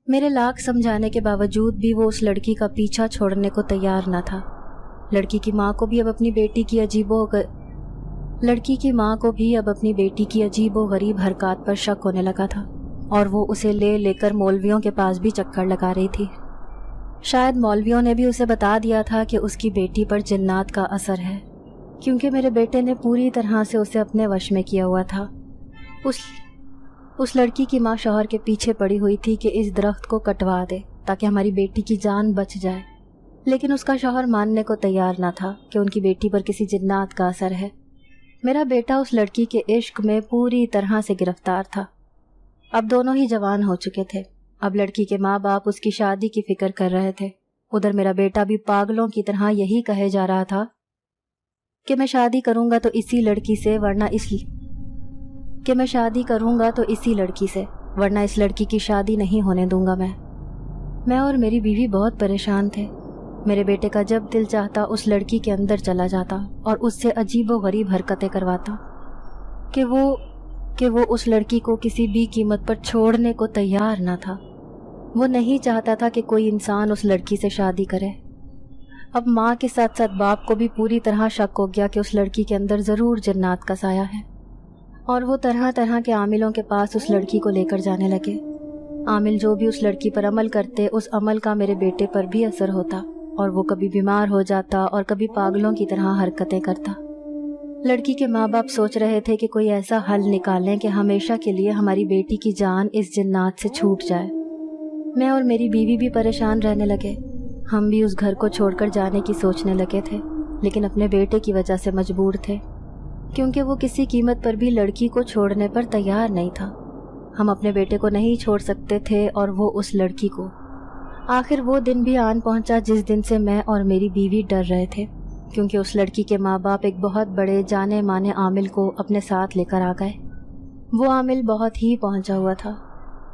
میرے لاکھ سمجھانے کے باوجود بھی وہ اس لڑکی کا پیچھا چھوڑنے کو تیار نہ تھا۔ لڑکی کی ماں کو بھی اب اپنی بیٹی کی عجیب و غریب حرکات پر شک ہونے لگا تھا، اور وہ اسے لے کر مولویوں کے پاس بھی چکر لگا رہی تھی۔ شاید مولویوں نے بھی اسے بتا دیا تھا کہ اس کی بیٹی پر جنات کا اثر ہے، کیونکہ میرے بیٹے نے پوری طرح سے اسے اپنے وش میں کیا ہوا تھا۔ اس لڑکی کی ماں شوہر کے پیچھے پڑی ہوئی تھی کہ اس درخت کو کٹوا دے تاکہ ہماری بیٹی کی جان بچ جائے، لیکن اس کا شوہر ماننے کو تیار نہ تھا کہ ان کی بیٹی پر کسی جنات کا اثر ہے۔ میرا بیٹا اس لڑکی کے عشق میں پوری طرح سے گرفتار تھا۔ اب دونوں ہی جوان ہو چکے تھے۔ اب لڑکی کے ماں باپ اس کی شادی کی فکر کر رہے تھے۔ ادھر میرا بیٹا بھی پاگلوں کی طرح یہی کہے جا رہا تھا کہ میں شادی کروں گا تو اسی لڑکی سے، ورنہ اس لڑکی کی شادی نہیں ہونے دوں گا۔ میں اور میری بیوی بہت پریشان تھے۔ میرے بیٹے کا جب دل چاہتا اس لڑکی کے اندر چلا جاتا اور اس سے عجیب و غریب حرکتیں کرواتا کہ وہ کہ وہ اس لڑکی کو کسی بھی قیمت پر چھوڑنے کو تیار نہ تھا۔ وہ نہیں چاہتا تھا کہ کوئی انسان اس لڑکی سے شادی کرے۔ اب ماں کے ساتھ ساتھ باپ کو بھی پوری طرح شک ہو گیا کہ اس لڑکی کے اندر ضرور جنات کا سایہ ہے، اور وہ طرح طرح کے عاملوں کے پاس اس لڑکی کو لے کر جانے لگے۔ عامل جو بھی اس لڑکی پر عمل کرتے، اس عمل کا میرے بیٹے پر بھی اثر ہوتا، اور وہ کبھی بیمار ہو جاتا اور کبھی پاگلوں کی طرح حرکتیں کرتا۔ لڑکی کے ماں باپ سوچ رہے تھے کہ کوئی ایسا حل نکالیں کہ ہمیشہ کے لیے ہماری بیٹی کی جان اس جنات سے چھوٹ جائے۔ میں اور میری بیوی بھی پریشان رہنے لگے۔ ہم بھی اس گھر کو چھوڑ کر جانے کی سوچنے لگے تھے، لیکن اپنے بیٹے کی وجہ سے مجبور تھے، کیونکہ وہ کسی قیمت پر بھی لڑکی کو چھوڑنے پر تیار نہیں تھا۔ ہم اپنے بیٹے کو نہیں چھوڑ سکتے تھے اور وہ اس لڑکی کو۔ آخر وہ دن بھی آن پہنچا جس دن سے میں اور میری بیوی ڈر رہے تھے، کیونکہ اس لڑکی کے ماں باپ ایک بہت بڑے جانے مانے عامل کو اپنے ساتھ لے کر آ گئے۔ وہ عامل بہت ہی پہنچا ہوا تھا۔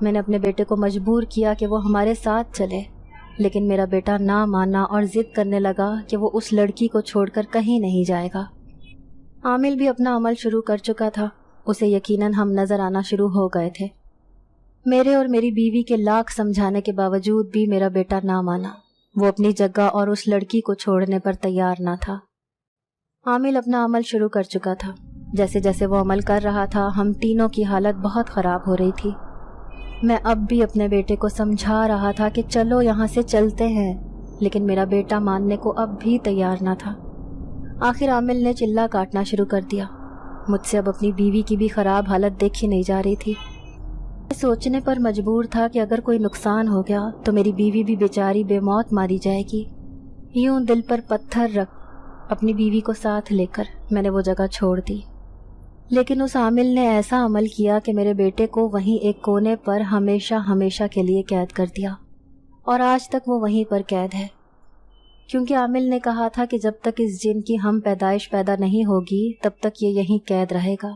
میں نے اپنے بیٹے کو مجبور کیا کہ وہ ہمارے ساتھ چلے، لیکن میرا بیٹا نہ مانا اور ضد کرنے لگا کہ وہ اس لڑکی کو چھوڑ کر کہیں نہیں جائے گا۔ عامل بھی اپنا عمل شروع کر چکا تھا، اسے یقیناً ہم نظر آنا شروع ہو گئے تھے۔ میرے اور میری بیوی کے لاکھ سمجھانے کے باوجود بھی میرا بیٹا نہ مانا، وہ اپنی جگہ اور اس لڑکی کو چھوڑنے پر تیار نہ تھا۔ عامل اپنا عمل شروع کر چکا تھا۔ جیسے جیسے وہ عمل کر رہا تھا، ہم تینوں کی حالت بہت خراب ہو رہی تھی۔ میں اب بھی اپنے بیٹے کو سمجھا رہا تھا کہ چلو یہاں سے چلتے ہیں، لیکن میرا بیٹا ماننے کو اب بھی تیار نہ تھا۔ آخر عامل نے چلا کاٹنا شروع کر دیا۔ مجھ سے اب اپنی بیوی کی بھی خراب حالت دیکھی نہیں جا رہی تھی۔ میں سوچنے پر مجبور تھا کہ اگر کوئی نقصان ہو گیا تو میری بیوی بھی بیچاری بے موت ماری جائے گی۔ یوں دل پر پتھر رکھ اپنی بیوی کو ساتھ لے کر میں نے وہ جگہ چھوڑ دی، لیکن اس عامل نے ایسا عمل کیا کہ میرے بیٹے کو وہیں ایک کونے پر ہمیشہ ہمیشہ کے لیے قید کر دیا، اور آج تک وہ وہیں پر قید ہے، کیونکہ عامل نے کہا تھا کہ جب تک اس جن کی ہم پیدائش پیدا نہیں ہوگی تب تک یہ یہیں قید رہے گا۔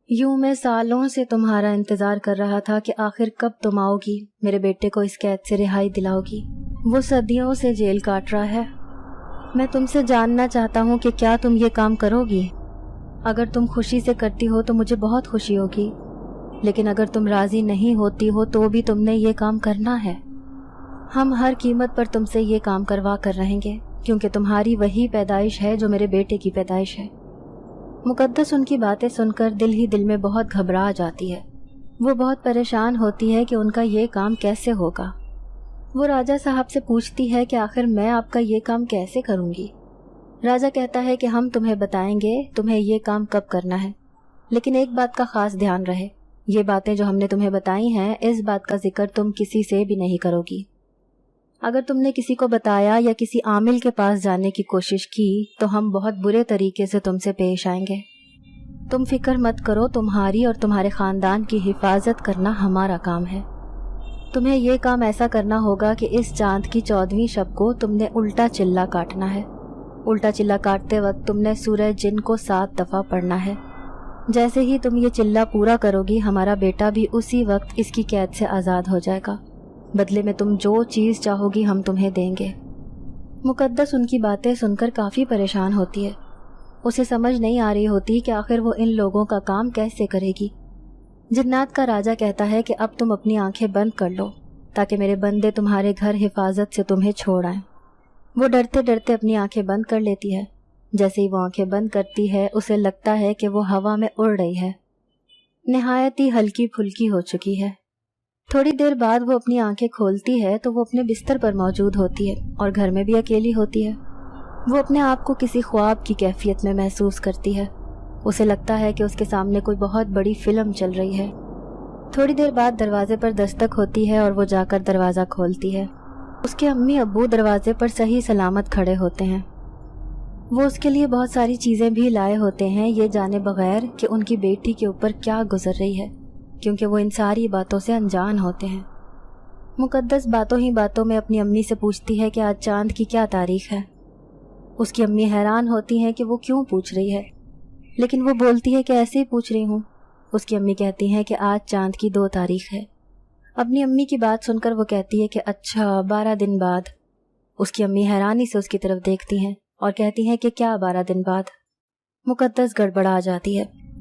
یوں میں سالوں سے تمہارا انتظار کر رہا تھا کہ آخر کب تم آؤ گی، میرے بیٹے کو اس قید سے رہائی دلاؤ گی۔ وہ صدیوں سے جیل کاٹ رہا ہے۔ میں تم سے جاننا چاہتا ہوں کہ کیا تم یہ کام کرو گی؟ اگر تم خوشی سے کرتی ہو تو مجھے بہت خوشی ہوگی، لیکن اگر تم راضی نہیں ہوتی ہو تو بھی تم نے یہ کام کرنا ہے۔ ہم ہر قیمت پر تم سے یہ کام کروا کر رہیں گے، کیونکہ تمہاری وہی پیدائش ہے جو میرے بیٹے کی پیدائش ہے۔ مقدس ان کی باتیں سن کر دل ہی دل میں بہت گھبرا جاتی ہے۔ وہ بہت پریشان ہوتی ہے کہ ان کا یہ کام کیسے ہوگا۔ وہ راجہ صاحب سے پوچھتی ہے کہ آخر میں آپ کا یہ کام کیسے کروں گی؟ راجہ کہتا ہے کہ ہم تمہیں بتائیں گے تمہیں یہ کام کب کرنا ہے، لیکن ایک بات کا خاص دھیان رہے، یہ باتیں جو ہم نے تمہیں بتائی ہیں اس بات کا ذکر تم کسی سے بھی نہیں کرو گی۔ اگر تم نے کسی کو بتایا یا کسی عامل کے پاس جانے کی کوشش کی تو ہم بہت برے طریقے سے تم سے پیش آئیں گے۔ تم فکر مت کرو، تمہاری اور تمہارے خاندان کی حفاظت کرنا ہمارا کام ہے۔ تمہیں یہ کام ایسا کرنا ہوگا کہ اس چاند کی 14ویں شب کو تم نے الٹا چلا کاٹنا ہے۔ الٹا چلا کاٹتے وقت تم نے سورہ جن کو 7 دفعہ پڑھنا ہے۔ جیسے ہی تم یہ چلا پورا کرو گی، ہمارا بیٹا بھی اسی وقت اس کی قید سے آزاد ہو جائے گا۔ بدلے میں تم جو چیز چاہو گی ہم تمہیں دیں گے۔ مقدس ان کی باتیں سن کر کافی پریشان ہوتی ہے۔ اسے سمجھ نہیں آ رہی ہوتی کہ آخر وہ ان لوگوں کا کام کیسے کرے گی۔ جنات کا راجہ کہتا ہے کہ اب تم اپنی آنکھیں بند کر لو تاکہ میرے بندے تمہارے گھر حفاظت سے تمہیں چھوڑ آئیں۔ وہ ڈرتے ڈرتے اپنی آنکھیں بند کر لیتی ہے۔ جیسے ہی وہ آنکھیں بند کرتی ہے اسے لگتا ہے کہ وہ ہوا میں اڑ رہی ہے، نہایت ہی ہلکی پھلکی ہو چکی ہے۔ تھوڑی دیر بعد وہ اپنی آنکھیں کھولتی ہے تو وہ اپنے بستر پر موجود ہوتی ہے اور گھر میں بھی اکیلی ہوتی ہے۔ وہ اپنے آپ کو کسی خواب کی کیفیت میں محسوس کرتی ہے۔ اسے لگتا ہے کہ اس کے سامنے کوئی بہت بڑی فلم چل رہی ہے۔ تھوڑی دیر بعد دروازے پر دستک ہوتی ہے اور وہ جا کر دروازہ کھولتی ہے۔ اس کے امی ابو دروازے پر صحیح سلامت کھڑے ہوتے ہیں۔ وہ اس کے لیے بہت ساری چیزیں بھی لائے ہوتے ہیں، یہ جانے بغیر کہ ان کی بیٹی کے اوپر کیا گزر رہی ہے، کیونکہ وہ ان ساری باتوں سے انجان ہوتے ہیں۔ مقدس باتوں ہی باتوں میں اپنی امی سے پوچھتی ہے کہ آج چاند کی کیا تاریخ ہے۔ اس کی امی حیران ہوتی ہیں کہ وہ کیوں پوچھ رہی ہے، لیکن وہ بولتی ہے کہ ایسے ہی پوچھ رہی ہوں۔ اس کی امی کہتی ہیں کہ آج چاند کی 2 تاریخ ہے۔ اپنی امی کی بات سن کر وہ کہتی ہے کہ اچھا 12 دن بعد۔ اس کی امی حیرانی سے اس کی طرف دیکھتی ہیں اور کہتی ہیں کہ کیا 12 دن بعد؟ مقدس گڑبڑا جاتی ہے۔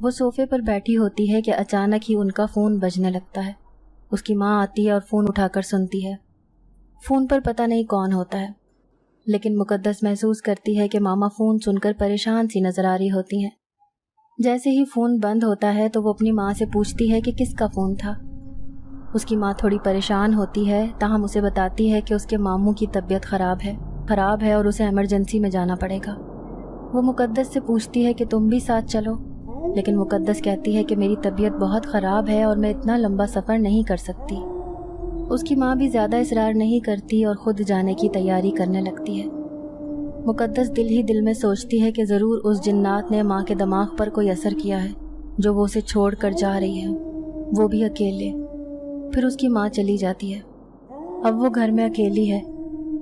وہ صوفے پر بیٹھی ہوتی ہے کہ اچانک ہی ان کا فون بجنے لگتا ہے۔ اس کی ماں آتی ہے اور فون اٹھا کر سنتی ہے۔ فون پر پتہ نہیں کون ہوتا ہے، لیکن مقدس محسوس کرتی ہے کہ ماما فون سن کر پریشان سی نظر آ رہی ہوتی ہیں۔ جیسے ہی فون بند ہوتا ہے تو وہ اپنی ماں سے پوچھتی ہے کہ کس کا فون تھا۔ اس کی ماں تھوڑی پریشان ہوتی ہے، تاہم اسے بتاتی ہے کہ اس کے ماموں کی طبیعت خراب ہے اور اسے ایمرجنسی میں جانا پڑے گا۔ وہ مقدس سے پوچھتی ہے کہ تم بھی ساتھ چلو، لیکن مقدس کہتی ہے کہ میری طبیعت بہت خراب ہے اور میں اتنا لمبا سفر نہیں کر سکتی۔ اس کی ماں بھی زیادہ اصرار نہیں کرتی اور خود جانے کی تیاری کرنے لگتی ہے۔ مقدس دل ہی دل میں سوچتی ہے کہ ضرور اس جنات نے ماں کے دماغ پر کوئی اثر کیا ہے جو وہ اسے چھوڑ کر جا رہی ہے، وہ بھی اکیلے۔ پھر اس کی ماں چلی جاتی ہے۔ اب وہ گھر میں اکیلی ہے۔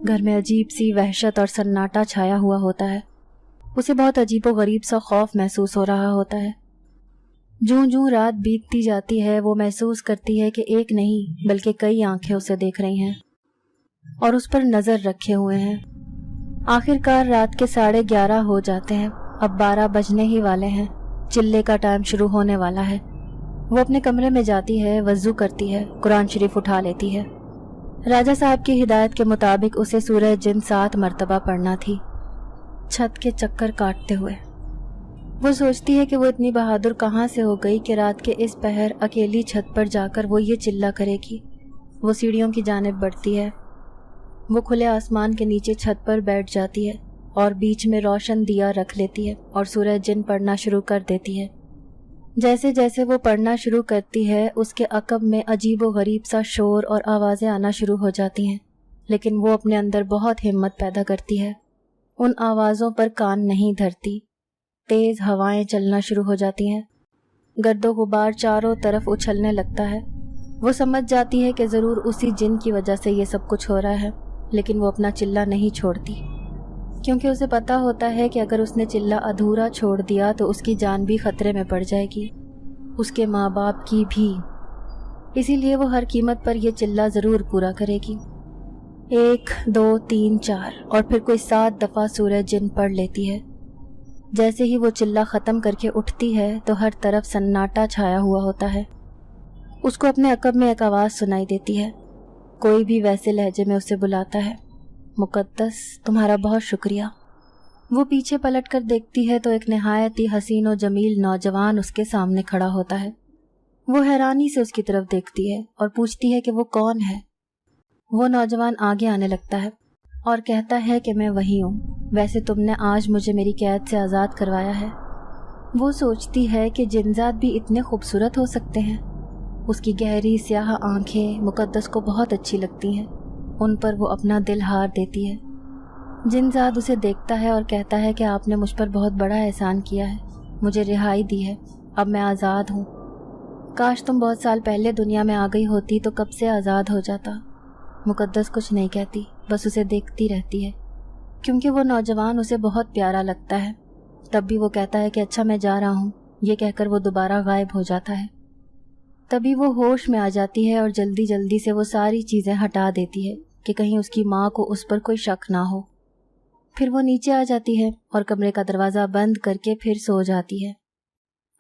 گھر میں عجیب سی وحشت اور سناٹا چھایا ہوا ہوتا ہے۔ اسے بہت عجیب و غریب سا خوف محسوس ہو رہا ہوتا ہے۔ جوں جوں رات بیتتی جاتی ہے وہ محسوس کرتی ہے کہ ایک نہیں بلکہ کئی آنکھیں اسے دیکھ رہی ہیں اور اس پر نظر رکھے ہوئے ہیں۔ آخر کار رات کے 11:30 ہو جاتے ہیں۔ اب 12 بجنے ہی والے ہیں۔ چلے کا ٹائم شروع ہونے والا ہے۔ وہ اپنے کمرے میں جاتی ہے، وضو کرتی ہے، قرآن شریف اٹھا لیتی ہے۔ راجہ صاحب کی ہدایت کے مطابق اسے سورہ جن 7 مرتبہ پڑھنا تھی، چھت کے چکر کاٹتے ہوئے۔ وہ سوچتی ہے کہ وہ اتنی بہادر کہاں سے ہو گئی کہ رات کے اس پہر اکیلی چھت پر جا کر وہ یہ چلہ کرے گی۔ وہ سیڑھیوں کی جانب بڑھتی ہے۔ وہ کھلے آسمان کے نیچے چھت پر بیٹھ جاتی ہے اور بیچ میں روشن دیا رکھ لیتی ہے اور سورہ جن پڑھنا شروع کر دیتی ہے۔ جیسے جیسے وہ پڑھنا شروع کرتی ہے اس کے عقب میں عجیب و غریب سا شور اور آوازیں آنا شروع ہو جاتی ہیں، لیکن وہ اپنے اندر بہت ہمت پیدا کرتی ہے۔ ان آوازوں پر کان نہیں دھرتی۔ تیز ہوائیں چلنا شروع ہو جاتی ہیں۔ گرد و غبار چاروں طرف اچھلنے لگتا ہے۔ وہ سمجھ جاتی ہے کہ ضرور اسی جن کی وجہ سے یہ سب کچھ ہو رہا ہے، لیکن وہ اپنا چلہ نہیں چھوڑتی، کیونکہ اسے پتا ہوتا ہے کہ اگر اس نے چلہ ادھورا چھوڑ دیا تو اس کی جان بھی خطرے میں پڑ جائے گی، اس کے ماں باپ کی بھی۔ اسی لیے وہ ہر قیمت پر یہ چلہ ضرور پورا کرے گی۔ 1 2 3 4 اور پھر کوئی 7 دفعہ سورہ جن پڑھ لیتی ہے۔ جیسے ہی وہ چلہ ختم کر کے اٹھتی ہے تو ہر طرف سناٹا چھایا ہوا ہوتا ہے۔ اس کو اپنے عقب میں ایک آواز سنائی دیتی ہے۔ کوئی بھی ویسے لہجے میں اسے بلاتا ہے، مقدس تمہارا بہت شکریہ۔ وہ پیچھے پلٹ کر دیکھتی ہے تو ایک نہایت ہی حسین و جمیل نوجوان اس کے سامنے کھڑا ہوتا ہے۔ وہ حیرانی سے اس کی طرف دیکھتی ہے اور پوچھتی ہے کہ وہ کون ہے۔ وہ نوجوان آگے آنے لگتا ہے اور کہتا ہے کہ میں وہی ہوں، ویسے تم نے آج مجھے میری قید سے آزاد کروایا ہے۔ وہ سوچتی ہے کہ جنزاد بھی اتنے خوبصورت ہو سکتے ہیں۔ اس کی گہری سیاہ آنکھیں مقدس کو بہت اچھی لگتی ہیں، ان پر وہ اپنا دل ہار دیتی ہے۔ جنزاد اسے دیکھتا ہے اور کہتا ہے کہ آپ نے مجھ پر بہت بڑا احسان کیا ہے، مجھے رہائی دی ہے، اب میں آزاد ہوں۔ کاش تم بہت سال پہلے دنیا میں آ گئی ہوتی تو کب سے آزاد ہو جاتا۔ مقدس کچھ نہیں کہتی، بس اسے دیکھتی رہتی ہے، کیونکہ وہ نوجوان اسے بہت پیارا لگتا ہے۔ تب بھی وہ کہتا ہے کہ اچھا میں جا رہا ہوں، یہ کہہ کر وہ دوبارہ غائب ہو جاتا ہے۔ تبھی وہ ہوش میں آ جاتی ہے اور جلدی جلدی سے وہ ساری چیزیں ہٹا دیتی ہے کہ کہیں اس کی ماں کو اس پر کوئی شک نہ ہو۔ پھر وہ نیچے آ جاتی ہے اور کمرے کا دروازہ بند کر کے پھر سو جاتی ہے۔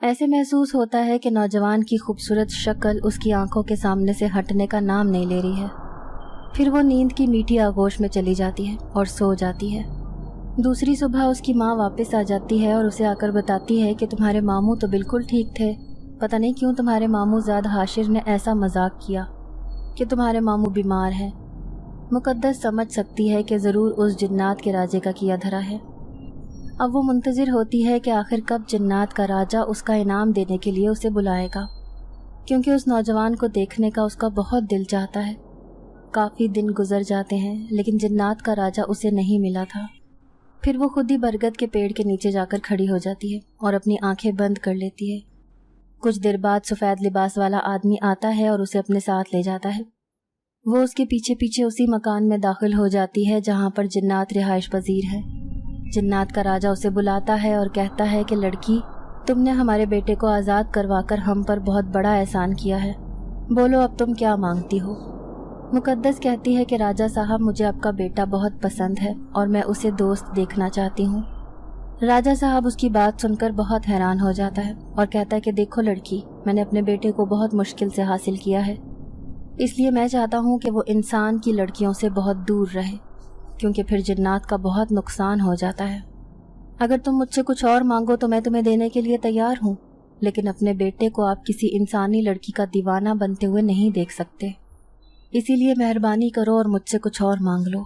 ایسے محسوس ہوتا ہے کہ نوجوان کی خوبصورت شکل اس کی آنکھوں کے سامنے سے ہٹنے کا نام نہیں لے رہی ہے۔ پھر وہ نیند کی میٹھی آغوش میں چلی جاتی ہے اور سو جاتی ہے۔ دوسری صبح اس کی ماں واپس آ جاتی ہے اور اسے آ کر بتاتی ہے کہ تمہارے ماموں تو بالکل ٹھیک تھے، پتہ نہیں کیوں تمہارے ماموں زاد حاشر نے ایسا مذاق کیا کہ تمہارے ماموں بیمار ہیں۔ مقدس سمجھ سکتی ہے کہ ضرور اس جنات کے راجے کا کیا دھرا ہے۔ اب وہ منتظر ہوتی ہے کہ آخر کب جنات کا راجہ اس کا انعام دینے کے لیے اسے بلائے گا، کیونکہ اس نوجوان کو دیکھنے کا اس کا بہت دل چاہتا ہے۔ کافی دن گزر جاتے ہیں لیکن جنات کا راجہ اسے نہیں ملا تھا۔ پھر وہ خود ہی برگد کے پیڑ کے نیچے جا کر کھڑی ہو جاتی ہے اور اپنی آنکھیں بند کر لیتی ہے۔ کچھ دیر بعد سفید لباس والا آدمی آتا ہے اور اسے اپنے ساتھ لے جاتا ہے۔ وہ اس کے پیچھے پیچھے اسی مکان میں داخل ہو جاتی ہے جہاں پر جنات رہائش پذیر ہے۔ جنات کا راجہ اسے بلاتا ہے اور کہتا ہے کہ لڑکی، تم نے ہمارے بیٹے کو آزاد کروا کر ہم پر بہت بڑا احسان کیا ہے، بولو اب تم کیا مانگتی ہو؟ مقدس کہتی ہے کہ راجہ صاحب مجھے آپ کا بیٹا بہت پسند ہے اور میں اسے دوست دیکھنا چاہتی ہوں۔ راجہ صاحب اس کی بات سن کر بہت حیران ہو جاتا ہے اور کہتا ہے کہ دیکھو لڑکی، میں نے اپنے بیٹے کو بہت مشکل سے حاصل کیا ہے، اس لیے میں چاہتا ہوں کہ وہ انسان کی لڑکیوں سے بہت دور رہے، کیونکہ پھر جنات کا بہت نقصان ہو جاتا ہے۔ اگر تم مجھ سے کچھ اور مانگو تو میں تمہیں دینے کے لیے تیار ہوں، لیکن اپنے بیٹے کو آپ کسی انسانی لڑکی کا دیوانہ بنتے ہوئے نہیں دیکھ سکتے، اسی لیے مہربانی کرو اور مجھ سے کچھ اور مانگ لو۔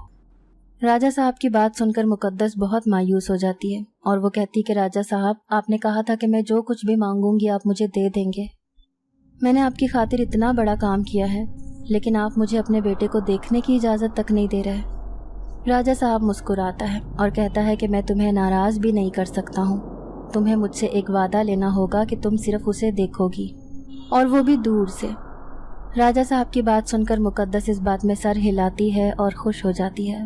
راجہ صاحب کی بات سن کر مقدس بہت مایوس ہو جاتی ہے اور وہ کہتی کہ راجہ صاحب، آپ نے کہا تھا کہ میں جو کچھ بھی مانگوں گی آپ مجھے دے دیں گے، میں نے آپ کی خاطر اتنا بڑا کام کیا ہے، لیکن آپ مجھے اپنے بیٹے کو دیکھنے کی اجازت تک نہیں دے رہے۔ راجہ صاحب مسکراتا ہے اور کہتا ہے کہ میں تمہیں ناراض بھی نہیں کر سکتا ہوں، تمہیں مجھ سے ایک وعدہ لینا ہوگا کہ تم صرف اسے دیکھو گی، اور وہ بھی دور سے۔ راجہ صاحب کی بات سن کر مقدس اس بات میں سر ہلاتی ہے اور خوش ہو جاتی ہے۔